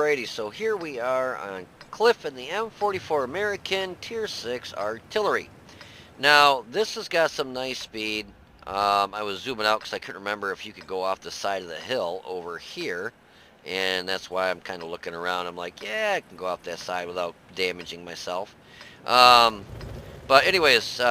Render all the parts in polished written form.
Alrighty, so here we are on Cliff in the M44 American Tier 6 Artillery. Now, this has got some nice speed. I was zooming out because I couldn't remember if you could go off the side of the hill over here. And that's why I'm kind of looking around. I'm like, yeah, I can go off that side without damaging myself. But anyways,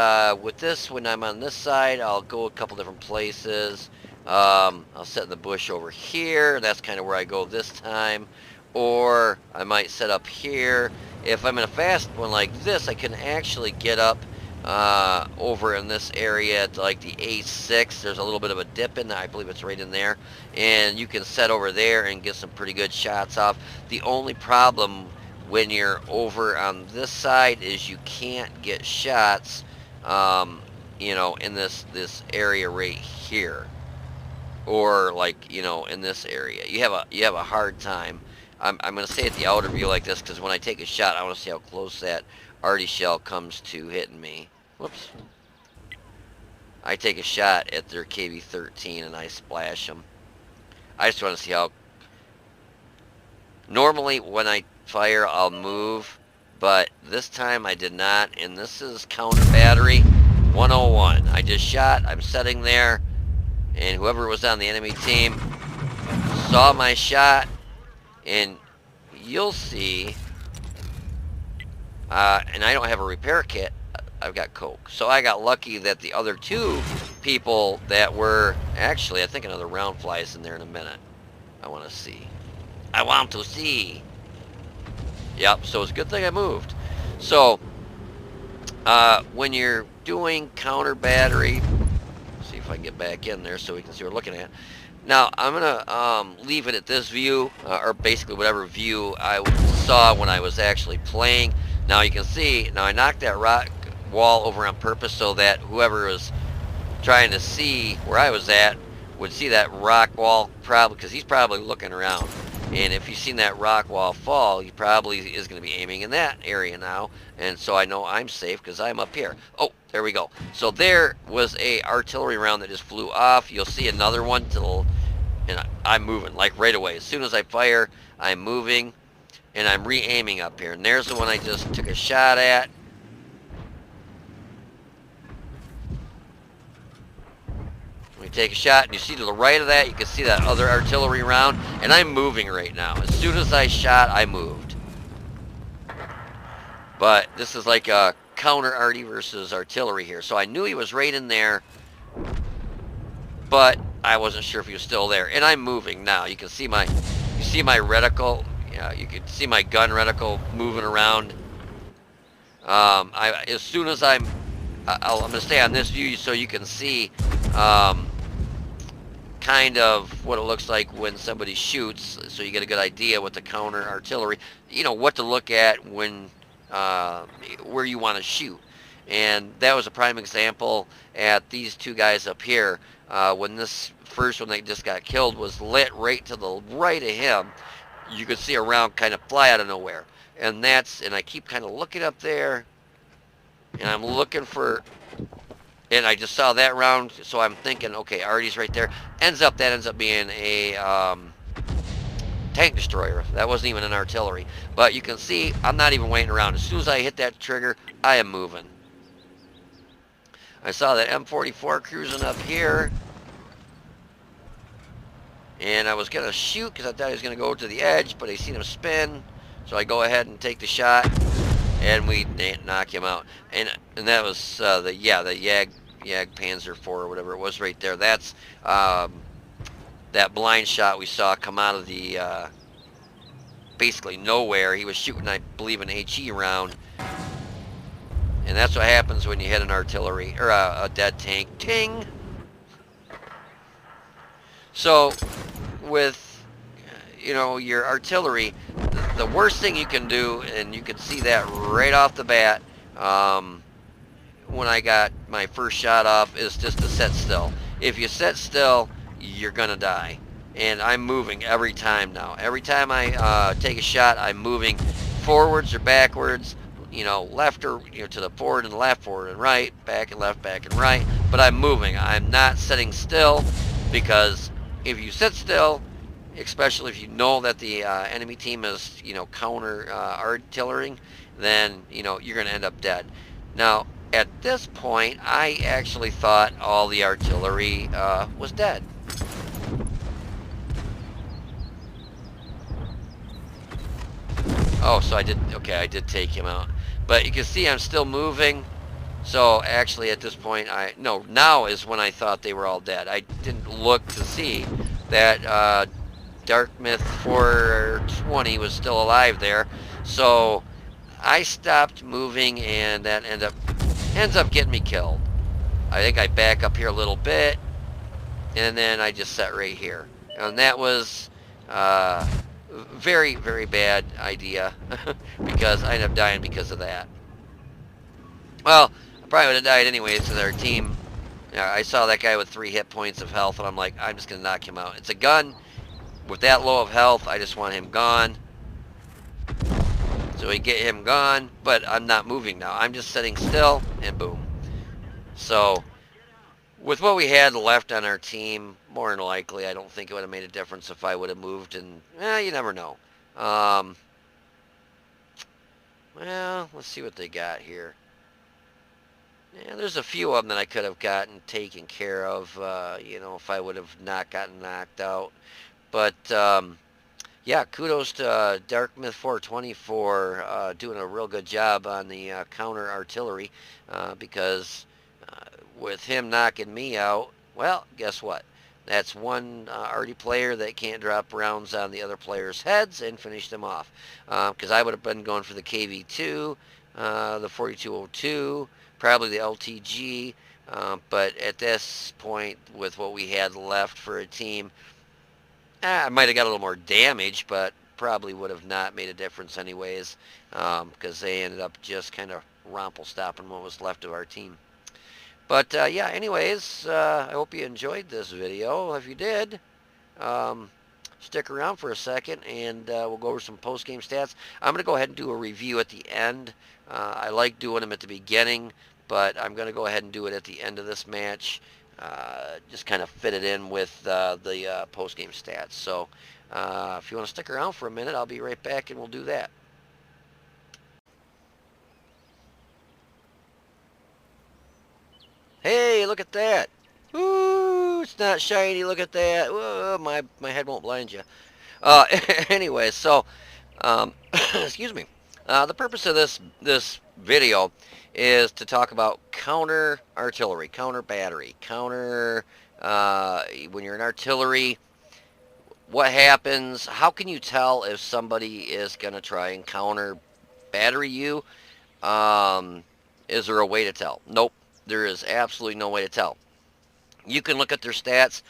with this, when I'm on this side, I'll go a couple different places. I'll set in the bush over here. That's kind of where I go this time. Or I might set up here. If I'm in a fast one like this, I can actually get up over in this area to like the A6. There's a little bit of a dip in there. I believe it's right in there. And you can set over there and get some pretty good shots off. The only problem when you're over on this side is you can't get shots, you know, in this area right here. Or like, you know, in this area. You have a hard time. I'm going to stay at the outer view like this because when I take a shot, I want to see how close that arty shell comes to hitting me. Whoops. I take a shot at their KB-13 and I splash them. I just want to see how... Normally, when I fire, I'll move, but this time I did not, and this is counter battery 101. I just shot, I'm sitting there, and whoever was on the enemy team saw my shot, and you'll see, and I don't have a repair kit, I've got coke. So I got lucky that the other two people that were, actually I think another round flies in there in a minute. I want to see. I want to see. Yep, so it's a good thing I moved. So, when you're doing counter battery, see if I can get back in there so we can see what we're looking at. Now, I'm going to leave it at this view, or basically whatever view I saw when I was actually playing. Now you can see, now I knocked that rock wall over on purpose so that whoever was trying to see where I was at would see that rock wall, probably, because he's probably looking around. And if you've seen that rock wall fall, he probably is going to be aiming in that area now. And so I know I'm safe because I'm up here. Oh, there we go. So there was a artillery round that just flew off. You'll see another one and I'm moving like right away. As soon as I fire, I'm moving and I'm re-aiming up here. And there's the one I just took a shot at. We take a shot, and you see to the right of that, you can see that other artillery round, and I'm moving right now. As soon as I shot, I moved. But this is like a counter arty versus artillery here. So I knew he was right in there, but I wasn't sure if he was still there. And I'm moving now. You can see my reticle. Yeah, you can see my gun reticle moving around. As soon as I'm going to stay on this view so you can see kind of what it looks like when somebody shoots, so you get a good idea with the counter artillery, you know, what to look at when where you want to shoot. And that was a prime example at these two guys up here. When this first one they just got killed was lit right to the right of him, you could see a round kind of fly out of nowhere. And I keep kind of looking up there, and I'm looking for, and I just saw that round, so I'm thinking, okay, Arty's right there. That ends up being a tank destroyer. That wasn't even an artillery. But you can see, I'm not even waiting around. As soon as I hit that trigger, I am moving. I saw that M44 cruising up here. And I was going to shoot because I thought he was going to go to the edge, but I seen him spin. So I go ahead and take the shot. And we knock him out, and that was the Jag Panzer IV or whatever it was right there. That's that blind shot we saw come out of the basically nowhere. He was shooting, I believe, an HE round, and that's what happens when you hit an artillery or a dead tank. Ting. So with your artillery, the worst thing you can do, and you can see that right off the bat when I got my first shot off, is just to sit still. If you sit still, you're gonna die. And I'm moving every time now. Every time I take a shot, I'm moving forwards or backwards, left or to the forward and left, forward and right, back and left, back and right. But I'm moving. I'm not sitting still, because if you sit still especially if you know that the enemy team is, counter artillery, then, you're going to end up dead. Now, at this point, I actually thought all the artillery was dead. Oh, so I did take him out. But you can see I'm still moving. So actually at this point, now is when I thought they were all dead. I didn't look to see that Dartmouth 420 was still alive there. So I stopped moving, and that ends up getting me killed. I think I back up here a little bit, and then I just set right here. And that was very, very bad idea because I ended up dying because of that. Well, I probably would have died anyways because our team, I saw that guy with 3 hit points of health, and I'm like, I'm just going to knock him out. It's a gun. With that low of health, I just want him gone. So we get him gone, but I'm not moving now. I'm just sitting still, and boom. So, with what we had left on our team, more than likely, I don't think it would have made a difference if I would have moved, and, you never know. Well, let's see what they got here. Yeah, there's a few of them that I could have gotten taken care of, if I would have not gotten knocked out. But, yeah, kudos to Dartmouth 420 for doing a real good job on the counter artillery, because with him knocking me out, well, guess what? That's one Arty player that can't drop rounds on the other players' heads and finish them off. Because I would have been going for the KV2, the 4202, probably the LTG, but at this point, with what we had left for a team, I might have got a little more damage, but probably would have not made a difference anyways, because they ended up just kind of stopping what was left of our team. But yeah, anyways, I hope you enjoyed this video. If you did, stick around for a second, and we'll go over some post-game stats. I'm going to go ahead and do a review at the end. I like doing them at the beginning, but I'm going to go ahead and do it at the end of this match. Just kind of fit it in with the post-game stats. So if you want to stick around for a minute, I'll be right back, and we'll do that. Hey, look at that. Ooh, it's not shiny. Look at that. Whoa, my head won't blind you. Anyway, so, excuse me. The purpose of this video is to talk about counter artillery, counter battery, counter, when you're in artillery, what happens, how can you tell if somebody is going to try and counter battery you? Is there a way to tell? Nope. There is absolutely no way to tell. You can look at their stats,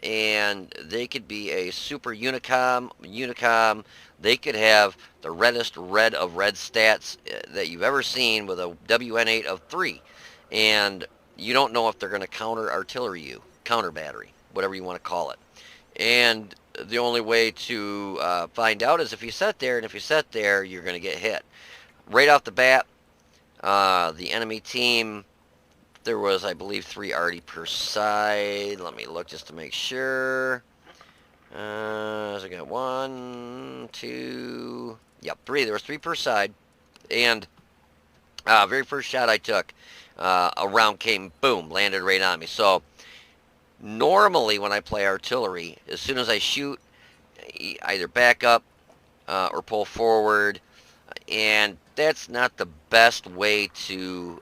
and they could be a super unicom. They could have the reddest red of red stats that you've ever seen with a WN8 of 3. And you don't know if they're going to counter artillery you, counter battery, whatever you want to call it. And the only way to find out is if you sit there, and if you sit there, you're going to get hit. Right off the bat, the enemy team, there was, I believe, 3 Arty per side. Let me look just to make sure. So I got 1, 2, yep, 3. There was 3 per side. And very first shot I took, a round came, boom, landed right on me. So normally when I play artillery, as soon as I shoot, either back up or pull forward. And that's not the best way to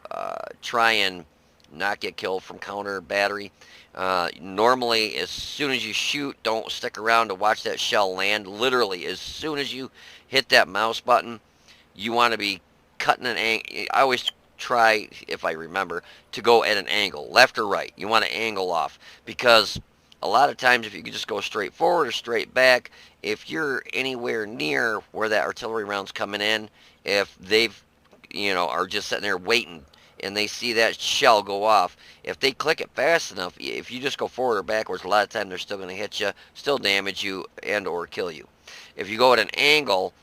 try and not get killed from counter battery. Normally, as soon as you shoot, don't stick around to watch that shell land. Literally, as soon as you hit that mouse button, you want to be cutting an angle. I always try, if I remember, to go at an angle, left or right. You want to angle off, because a lot of times if you can just go straight forward or straight back, if you're anywhere near where that artillery round's coming in, if they've, are just sitting there waiting and they see that shell go off, if they click it fast enough, if you just go forward or backwards, a lot of time they're still going to hit you, still damage you, and or kill you. If you go at an angle,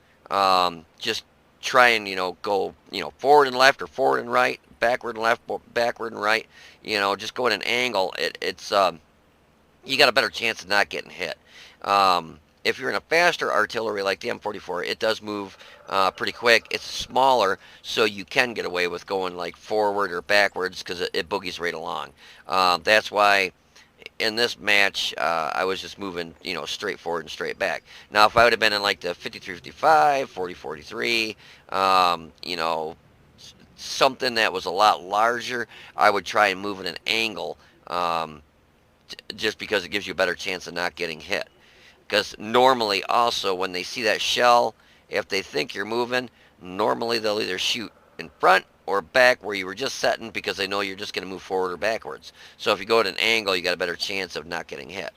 just try and, go, forward and left or forward and right, backward and left, backward and right, just go at an angle. It's you got a better chance of not getting hit. If you're in a faster artillery like the M44, it does move pretty quick. It's smaller, so you can get away with going like forward or backwards because it boogies right along. That's why in this match, I was just moving, straight forward and straight back. Now, if I would have been in like the 53-55, 40-43, something that was a lot larger, I would try and move at an angle, just because it gives you a better chance of not getting hit. Because normally, also, when they see that shell, if they think you're moving, normally they'll either shoot in front or back where you were just setting because they know you're just going to move forward or backwards. So if you go at an angle, you got a better chance of not getting hit.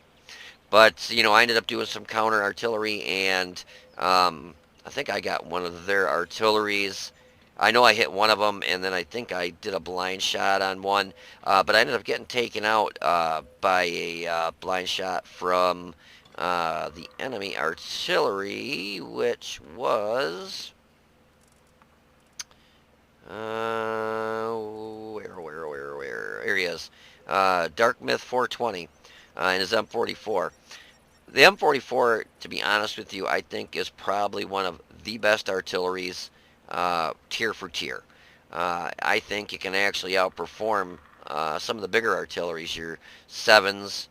But, I ended up doing some counter artillery, and I think I got one of their artilleries. I know I hit one of them, and then I think I did a blind shot on one. But I ended up getting taken out by a blind shot from the enemy artillery, which was... where? Here he is. Dark Myth 420 in his M44. The M44, to be honest with you, I think is probably one of the best artilleries tier for tier. I think it can actually outperform some of the bigger artilleries, your 7s,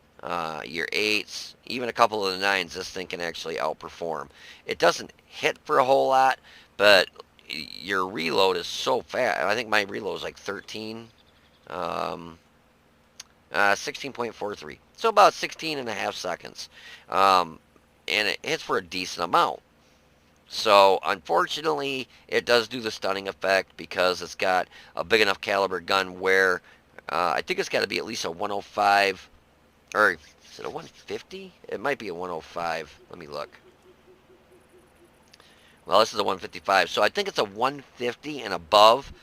your 8s, even a couple of the 9s. This thing can actually outperform. It doesn't hit for a whole lot, but your reload is so fast. I think my reload is like 16.43. So about 16 and a half seconds. And it hits for a decent amount. So unfortunately, it does do the stunning effect because it's got a big enough caliber gun where I think it's got to be at least a 105, or is it a 150? It might be a 105. Let me look. Well, this is a 155, so I think it's a 150 and above.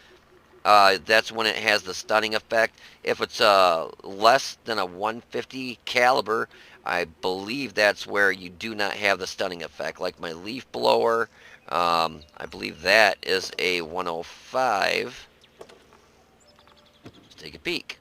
That's when it has the stunning effect. If it's less than a 150 caliber, I believe that's where you do not have the stunning effect. Like my leaf blower, I believe that is a 105. Let's take a peek.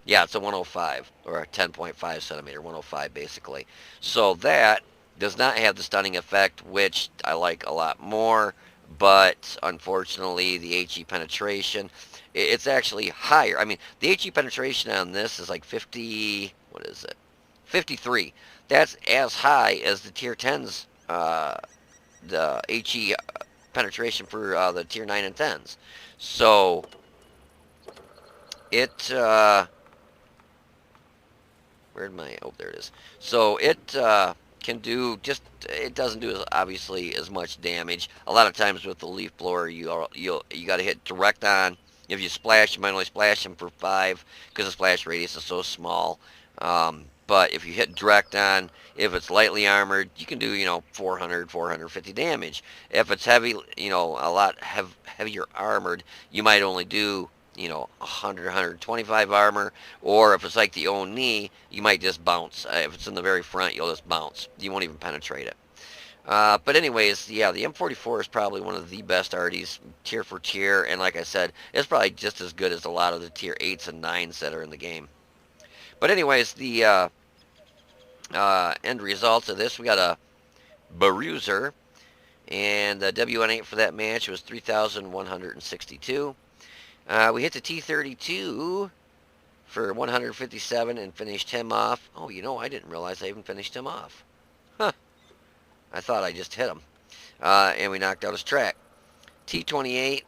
Yeah, it's a 105, or a 10.5 centimeter, 105 basically. So that does not have the stunning effect, which I like a lot more. But unfortunately, the HE penetration, it's actually higher. I mean, the HE penetration on this is like 50, what is it? 53. That's as high as the tier 10s, the HE penetration for the tier 9 and 10s. So it, where'd my, oh, there it is. So it can do just, it doesn't do obviously as much damage. A lot of times with the leaf blower, you got to hit direct on. If you splash, you might only splash them for 5 because the splash radius is so small. But if you hit direct on, if it's lightly armored, you can do 400, 450 damage. If it's heavy, a lot heavier armored, you might only do 100, 125 armor, or if it's like the Oni, you might just bounce. If it's in the very front, you'll just bounce. You won't even penetrate it. But anyways, yeah, the M44 is probably one of the best Artys, tier for tier, and like I said, it's probably just as good as a lot of the tier 8s and 9s that are in the game. But anyways, the end results of this, we got a Bruiser, and the WN8 for that match was 3,162. We hit the T-32 for 157 and finished him off. Oh, I didn't realize I even finished him off. Huh. I thought I just hit him. And we knocked out his track. T-28,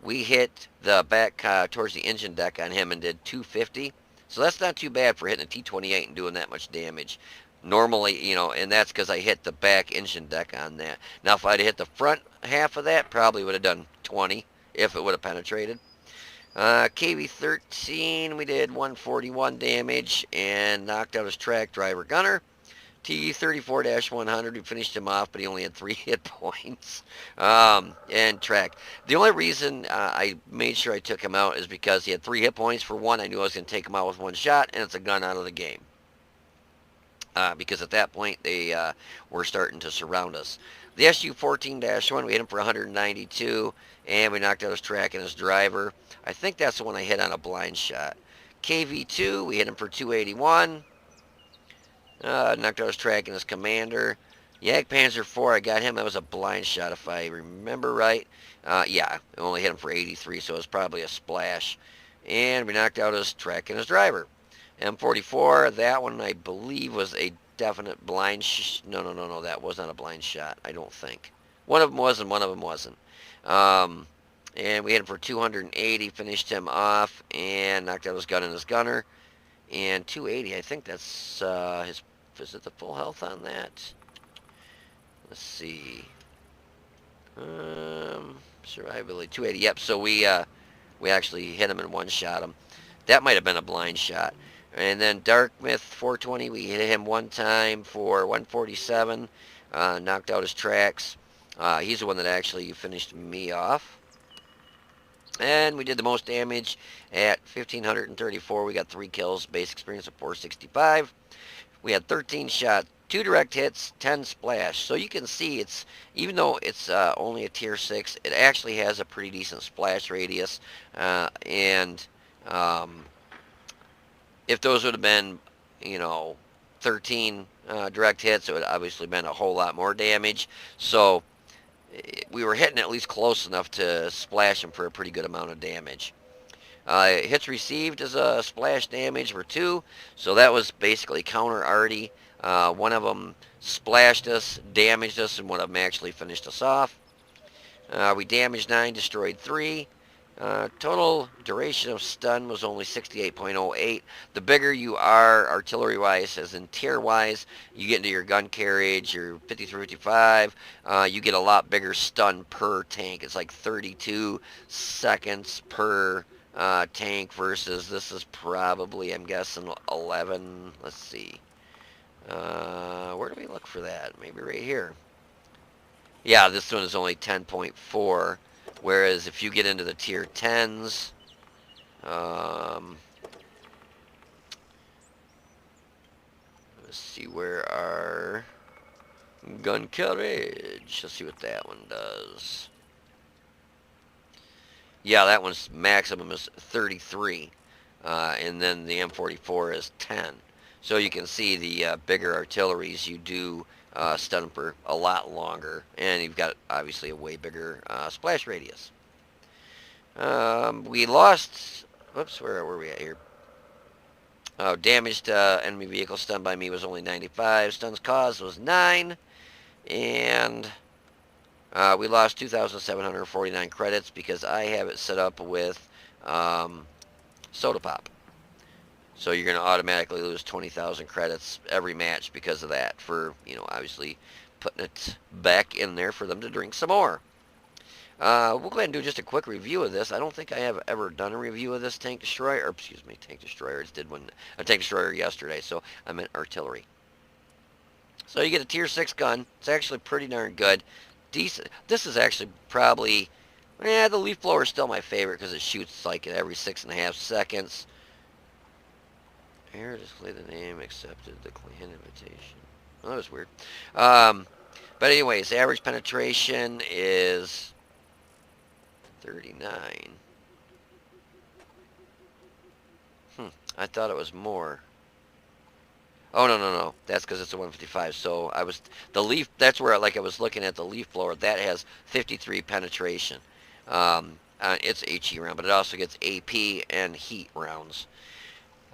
we hit the back towards the engine deck on him and did 250. So that's not too bad for hitting a T-28 and doing that much damage. Normally, and that's because I hit the back engine deck on that. Now, if I'd hit the front half of that, probably would have done 20 if it would have penetrated. KV-13, we did 141 damage and knocked out his track driver gunner. T-34-100, we finished him off, but he only had 3 hit points. And track. The only reason I made sure I took him out is because he had 3 hit points. For one, I knew I was going to take him out with 1 shot, and it's a gun out of the game. Because at that point, they were starting to surround us. The SU-14-1, we hit him for 192, and we knocked out his track and his driver. I think that's the one I hit on a blind shot. KV-2, we hit him for 281. Knocked out his track and his commander. Jagdpanzer 4, I got him. That was a blind shot if I remember right. Yeah, I only hit him for 83, so it was probably a splash. And we knocked out his track and his driver. M44, that one I believe was a definite blind no, that was not a blind shot, I don't think. One of them was and one of them wasn't. Um, and we hit him for 280, finished him off, and knocked out his gun and his gunner. And 280, I think that's his, is it the full health on that? Let's see. Survivability 280. Yep. So we actually hit him and one shot him. That might have been a blind shot. And then Darkmouth 420. We hit him one time for 147. Knocked out his tracks. He's the one that actually finished me off. And we did the most damage at 1,534. We got 3 kills. Base experience of 465. We had 13 shots, 2 direct hits, 10 splash. So you can see it's, even though it's only a tier 6, it actually has a pretty decent splash radius. And if those would have been, 13 direct hits, it would have obviously been a whole lot more damage. So we were hitting at least close enough to splash them for a pretty good amount of damage. Hits received as a splash damage for 2, so that was basically counter Arty. One of them splashed us, damaged us, and one of them actually finished us off. We damaged 9, destroyed 3. Total duration of stun was only 68.08. The bigger you are artillery-wise, as in tier-wise, you get into your gun carriage, your 53-55, you get a lot bigger stun per tank. It's like 32 seconds per tank versus this is probably, I'm guessing, 11. Let's see. Where do we look for that? Maybe right here. Yeah, this one is only 10.4. Whereas if you get into the tier 10s, let's see, where are gun carriage? Let's see what that one does. Yeah, that one's maximum is 33, and then the M44 is 10. So you can see the bigger artilleries, you do stun them for a lot longer, and you've got obviously a way bigger splash radius. We lost, whoops, where were we at here? Oh, damaged enemy vehicle stunned by me was only 95. Stuns caused was 9, and we lost 2,749 credits because I have it set up with soda pop. So you're going to automatically lose 20,000 credits every match because of that, for, obviously putting it back in there for them to drink some more. We'll go ahead and do just a quick review of this. I don't think I have ever done a review of this tank destroyer, or excuse me, tank destroyer. I just did a tank destroyer yesterday, so I meant artillery. So you get a tier 6 gun. It's actually pretty darn good. Decent. This is actually probably, the leaf blower is still my favorite because it shoots like every 6.5 seconds. Here, display the name, accepted the clan invitation. Well, that was weird. But anyways, average penetration is 39. I thought it was more. Oh, no. That's because it's a 155. So the leaf, that's where, like I was looking at the leaf blower, that has 53 penetration. It's HE round, but it also gets AP and heat rounds.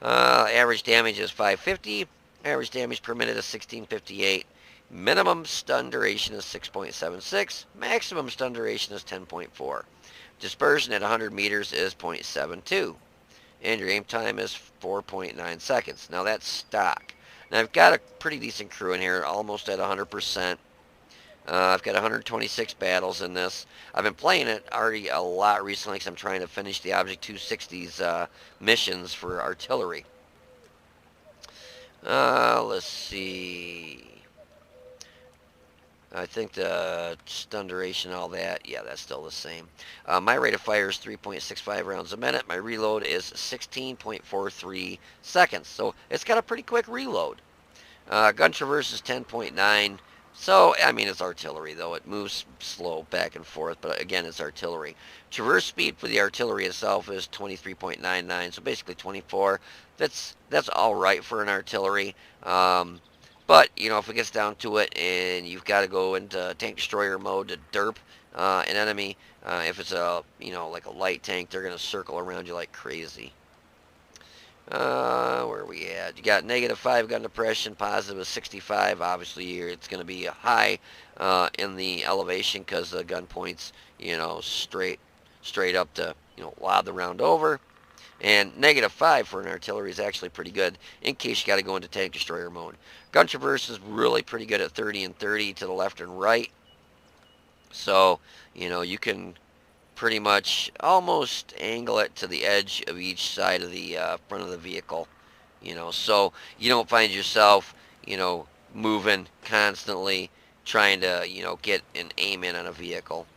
Average damage is 550. Average damage per minute is 1658. Minimum stun duration is 6.76. Maximum stun duration is 10.4. Dispersion at 100 meters is 0.72. And your aim time is 4.9 seconds. Now that's stock. Now I've got a pretty decent crew in here, almost at 100%. I've got 126 battles in this. I've been playing it already a lot recently because I'm trying to finish the Object 260's missions for artillery. Let's see. I think the stun duration, all that, yeah, that's still the same. My rate of fire is 3.65 rounds a minute. My reload is 16.43 seconds. So it's got a pretty quick reload. Gun traverse is 10.9. So, I mean, it's artillery, though. It moves slow back and forth, but again, it's artillery. Traverse speed for the artillery itself is 23.99, so basically 24. That's all right for an artillery. But, you know, if it gets down to it and you've got to go into tank destroyer mode to derp an enemy, if it's a, you know, like a light tank, they're going to circle around you like crazy. Where are we at? You got -5 gun depression, positive is 65. Obviously, it's going to be high in the elevation because the gun points, you know, straight up to, you know, lob the round over. And -5 for an artillery is actually pretty good in case you got to go into tank destroyer mode. Gun traverse is really pretty good at 30 and 30 to the left and right. So, you know, you can pretty much almost angle it to the edge of each side of the front of the vehicle, you know, so you don't find yourself, you know, moving constantly trying to, you know, get an aim in on a vehicle.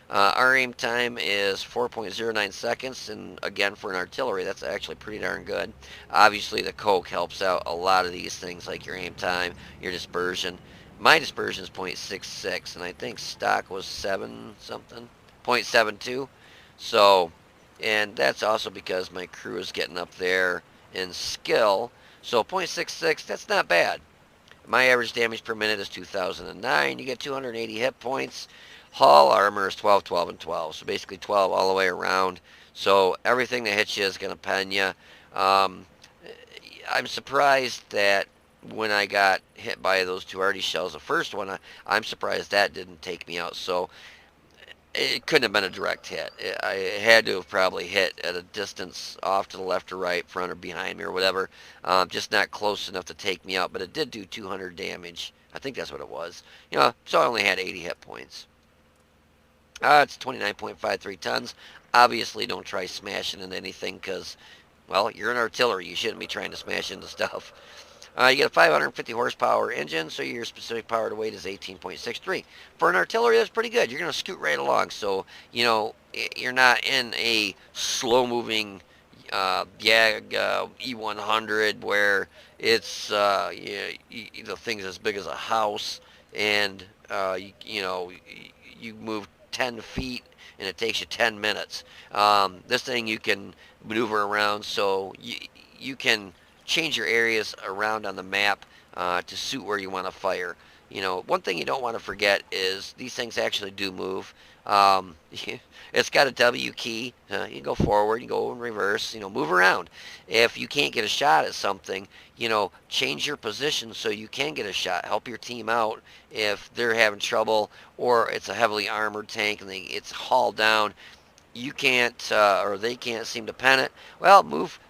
Our aim time is 4.09 seconds, and again, for an artillery, that's actually pretty darn good. Obviously, the Coke helps out a lot of these things, like your aim time, your dispersion. My dispersion is 0.66, and I think stock was 7 something, 0.72. So, and that's also because my crew is getting up there in skill. So 0.66, that's not bad. My average damage per minute is 2,009. You get 280 hit points. Hull armor is 12, 12, and 12. So basically 12 all the way around. So everything that hits you is going to pen you. Um, I'm surprised that when I got hit by those two Arty shells, the first one, I'm surprised that didn't take me out. So it couldn't have been a direct hit. I had to have probably hit at a distance off to the left or right, front or behind me or whatever. Just not close enough to take me out, but it did do 200 damage. I think that's what it was. You know, so I only had 80 hit points. It's 29.53 tons. Obviously, don't try smashing into anything because, well, you're an artillery. You shouldn't be trying to smash into stuff. You get a 550 horsepower engine, so your specific power to weight is 18.63. For an artillery, that's pretty good. You're going to scoot right along, so, you know, you're not in a slow-moving YAG E100 where it's, the thing's as big as a house, and, you know, you move 10 feet and it takes you 10 minutes. This thing you can maneuver around, so you can change your areas around on the map to suit where you want to fire. You know, one thing you don't want to forget is these things actually do move. Um, it's got a W key. You can go forward, you go in reverse, you know, move around. If you can't get a shot at something, you know, change your position so you can get a shot. Help your team out if they're having trouble or it's a heavily armored tank and it's hauled down. You can't, or they can't seem to pen it. Well,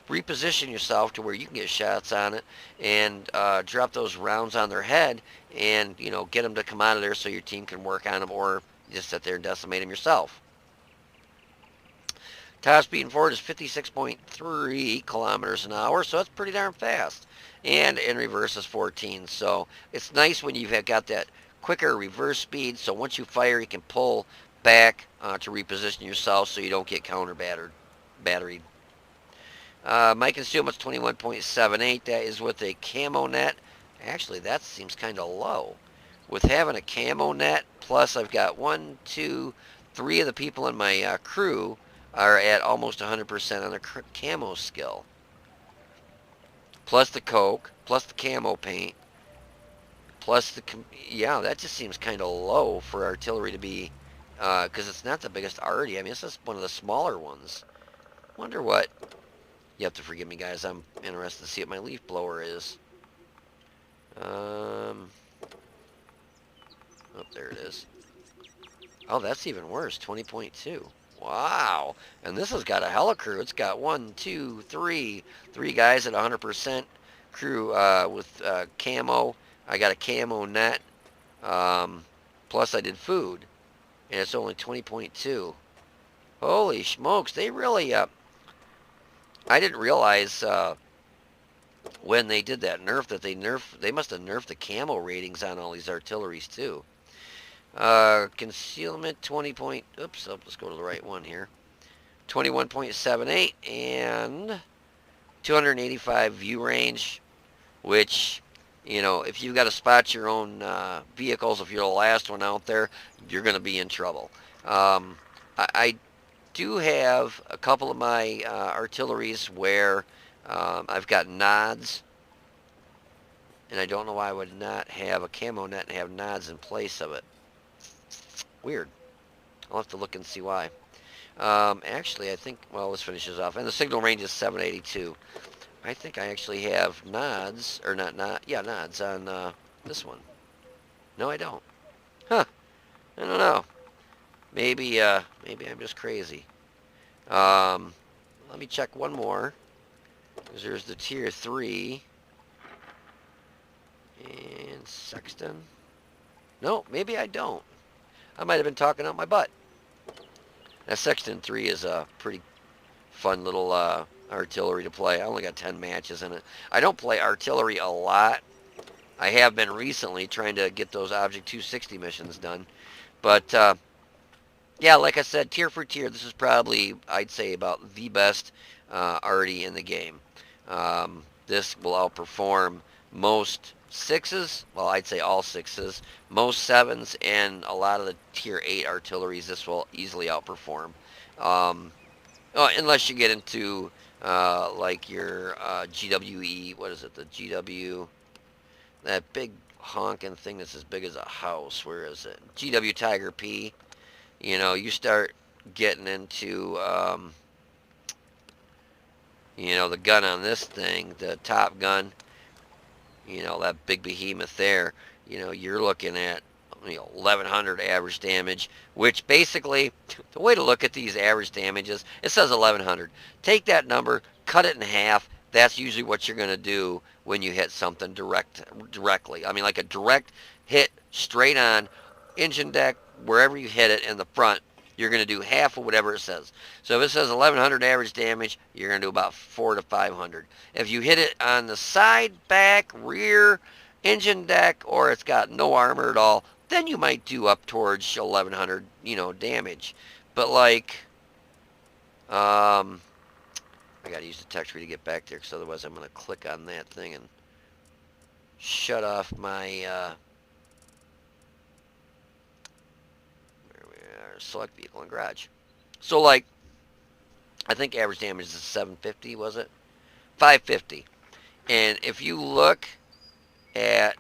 reposition yourself to where you can get shots on it and drop those rounds on their head and, you know, get them to come out of there so your team can work on them, or you just sit there and decimate them yourself. Top speed forward is 56.3 kilometers an hour, so that's pretty darn fast. And in reverse is 14, so it's nice when you've got that quicker reverse speed, so once you fire, you can pull back to reposition yourself so you don't get counter batteried. My concealment's 21.78. That is with a camo net. Actually, that seems kind of low. With having a camo net, plus I've got 1, 2, 3 of the people in my crew are at almost 100% on their camo skill. Plus the coke, plus the camo paint, plus the, yeah, that just seems kind of low for artillery to be, because it's not the biggest Arty. I mean, this is one of the smaller ones. Wonder what, you have to forgive me, guys. I'm interested to see what my leaf blower is. Oh, there it is. Oh, that's even worse, 20.2. Wow. And this has got a hella crew. It's got 1, 2, 3 guys at 100% crew with camo. I got a camo net. Plus I did food. And it's only 20.2. Holy smokes. They really, I didn't realize when they did that nerf that they must have nerfed the camo ratings on all these artilleries too. Concealment 20 point, oops, let's go to the right one here. 21.78 and 285 view range, which, you know, if you've got to spot your own vehicles, if you're the last one out there, you're going to be in trouble. I do have a couple of my artilleries where I've got nods, And I don't know why I would not have a camo net and have nods in place of it. Weird. I'll have to look and see why. Actually, I think, well, let's finish this off. And the signal range is 782. I think I actually have nods, or nods on this one. No, I don't. Huh. I don't know. Maybe I'm just crazy. Let me check one more. Because there's the Tier 3. And Sexton. No, maybe I don't. I might have been talking out my butt. Now, Sexton 3 is a pretty fun little artillery to play. I only got 10 matches in it. I don't play artillery a lot. I have been recently trying to get those Object 260 missions done. But, yeah, like I said, tier for tier, this is probably, I'd say, about the best Arty in the game. This will outperform most 6s, well, I'd say all 6s, most 7s, and a lot of the tier 8 artilleries this will easily outperform. Unless you get into, like your GWE, what is it, the GW, that big honking thing that's as big as a house, where is it? GW Tiger P. You know, you start getting into, you know, the gun on this thing, the top gun, you know, that big behemoth there, you know, you're looking at, you know, 1100 average damage, which basically, the way to look at these average damages, it says 1100. Take that number, cut it in half. That's usually what you're going to do when you hit something directly. I mean, like a direct hit straight on, engine deck, wherever you hit it in the front, you're going to do half of whatever it says. So if it says 1100 average damage, you're going to do about 400 to 500. If you hit it on the side, back, rear, engine deck, or it's got no armor at all, then you might do up towards 1100, you know, damage. But like, I got to use the text reader to get back there, because otherwise I'm going to click on that thing and shut off my, select vehicle and garage. So like, I think average damage is 750, was it? 550. And if you look at,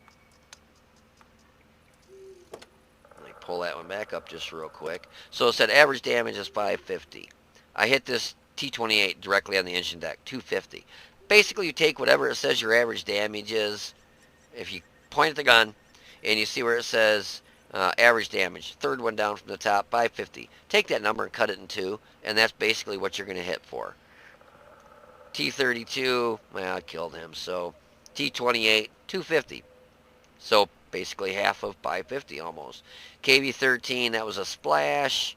let me pull that one back up just real quick. So it said average damage is 550. I hit this T28 directly on the engine deck, 250. Basically, you take whatever it says your average damage is. If you point at the gun and you see where it says average damage, third one down from the top, 550. Take that number and cut it in two, and that's basically what you're going to hit for. T32, well, I killed him, so T28, 250. So basically half of 550 almost. KV13, that was a splash.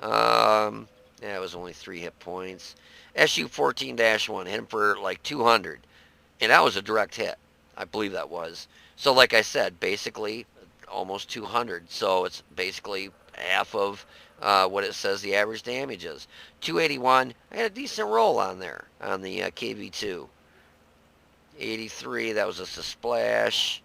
Yeah, it was only 3 hit points. SU-14-1, hit him for like 200. And that was a direct hit. I believe that was. So like I said, basically almost 200. So it's basically half of what it says the average damage is. 281, I had a decent roll on there on the KV2. 83, that was just a splash.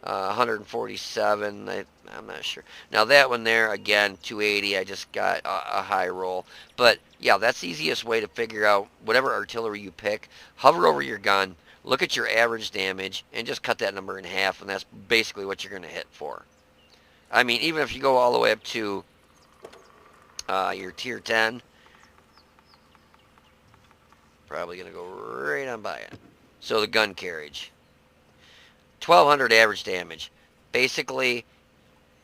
147, I'm not sure. Now that one there, again, 280, I just got a high roll. But yeah, that's the easiest way to figure out whatever artillery you pick. Hover over your gun, look at your average damage, and just cut that number in half, and that's basically what you're going to hit for. I mean, even if you go all the way up to your tier 10, probably going to go right on by it. So the gun carriage. 1200 average damage. Basically,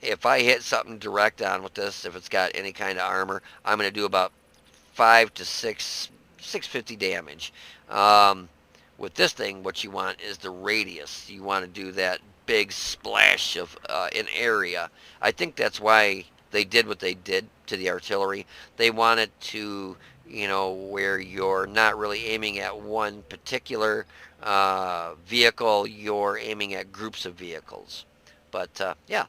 if I hit something direct on with this, if it's got any kind of armor, I'm going to do about 5 to 650 damage. With this thing, what you want is the radius. You want to do that big splash of an area. I think that's why they did what they did to the artillery. They wanted to, you know, where you're not really aiming at one particular vehicle, you're aiming at groups of vehicles. But yeah,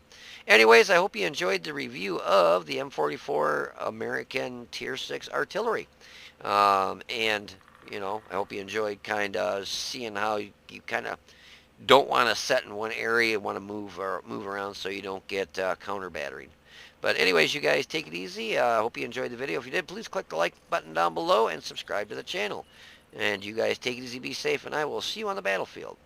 anyways, I hope you enjoyed the review of the M44 American Tier 6 artillery. And you know, I hope you enjoyed kind of seeing how you kind of don't want to set in one area, want to move around so you don't get counter batteried. But anyways, you guys take it easy. I hope you enjoyed the video. If you did, please click the like button down below and subscribe to the channel. And you guys take it easy, be safe, and I will see you on the battlefield.